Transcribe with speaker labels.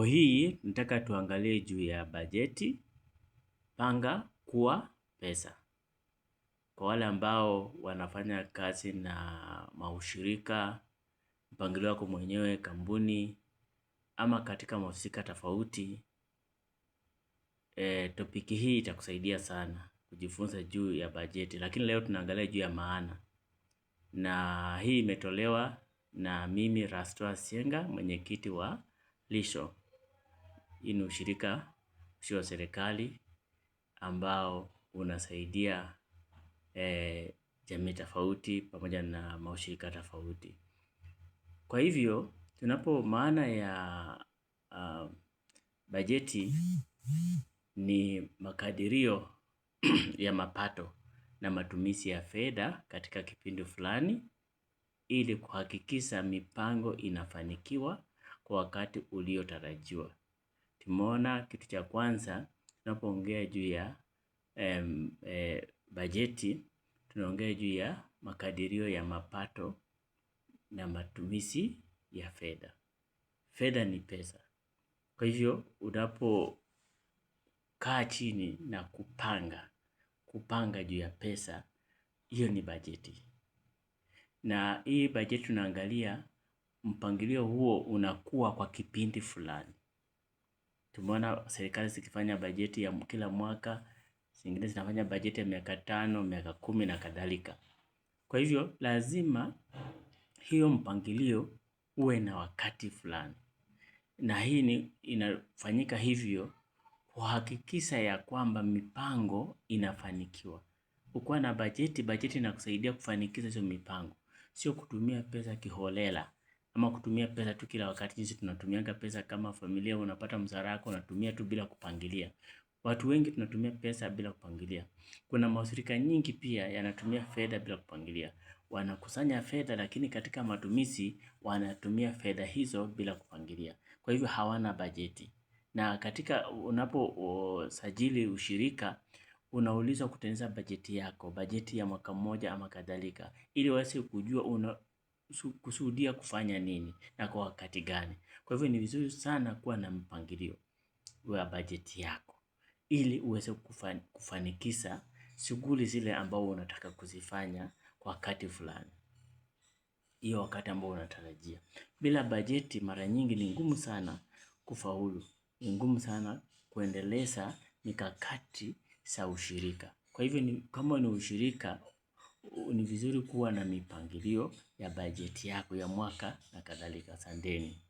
Speaker 1: Leo hii nataka tuangalie juu ya bajeti, panga, kuwa, pesa. Kwa wale ambao wanafanya kazi na maushirika, mpangilio wako mwenyewe, kampuni, ama katika mahusika tofauti, topiki hii itakusaidia sana kujifunza juu ya bajeti. Lakini leo tunaangalia juu ya maana. Na hii imetolewa na mimi Rasto Asienga, mwenyekiti wa Lisho. Hii ni ushirika usio wa serikali ambao unasaidia jamii tofauti pamoja na maushirika tofauti. Kwa hivyo, tunapo maana ya bajeti ni makadirio ya mapato na matumizi ya fedha katika kipindi fulani ili kuhakikisha mipango inafanikiwa kwa wakati uliotarajiwa. Tumeona kitu cha kwanza, tunapoongea juu ya bajeti, tunaongea juu ya makadirio ya mapato na matumizi ya fedha. Fedha ni pesa. Kwa hivyo, unapokaa chini na kupanga juu ya pesa, hiyo ni bajeti. Na hii bajeti tunaangalia mpangilio huo unakuwa kwa kipindi fulani. Tumeona serikali zikifanya bajeti ya kila mwaka, zingine zinafanya bajeti ya miaka 5, miaka 10 na kadhalika. Kwa hivyo lazima hiyo mpangilio uwe na wakati fulani. Na hii inafanyika hivyo kuhakikisha ya kwamba mipango inafanikiwa. Ukiwa na bajeti inakusaidia kufanikisha hizo mipango. Sio kutumia pesa kiholela. Ama kutumia pesa tu kila wakati jinsi tunatumianga pesa kama familia, unapata mshahara wako unatumia tu bila kupangilia. Watu wengi tunatumia pesa bila kupangilia. Kuna mashirika nyingi pia yanatumia fedha bila kupangilia. Wanakusanya fedha lakini katika matumizi wanatumia fedha hizo bila kupangilia. Kwa hivyo hawana bajeti. Na katika unaposajili ushirika, unaulizwa kutengeneza bajeti yako, bajeti ya mwaka mmoja ama kadhalika, ili waweze kujua kusudia kufanya nini na kwa wakati gani. Kwa hivyo ni vizuri sana kuwa na mpangilio wa bajeti yako, ili uweze kufanikisha shughuli zile ambao unataka kuzifanya kwa wakati fulani. Hiyo wakati ambao unatarajia. Bila bajeti mara nyingi ni ngumu sana kufaulu. Ni ngumu sana kuendeleza mikakati za ushirika. Kwa hivyo kama ni ushirika, ni vizuri kuwa na mipangilio ya bajeti yako ya mwaka na kadhalika. Asanteni.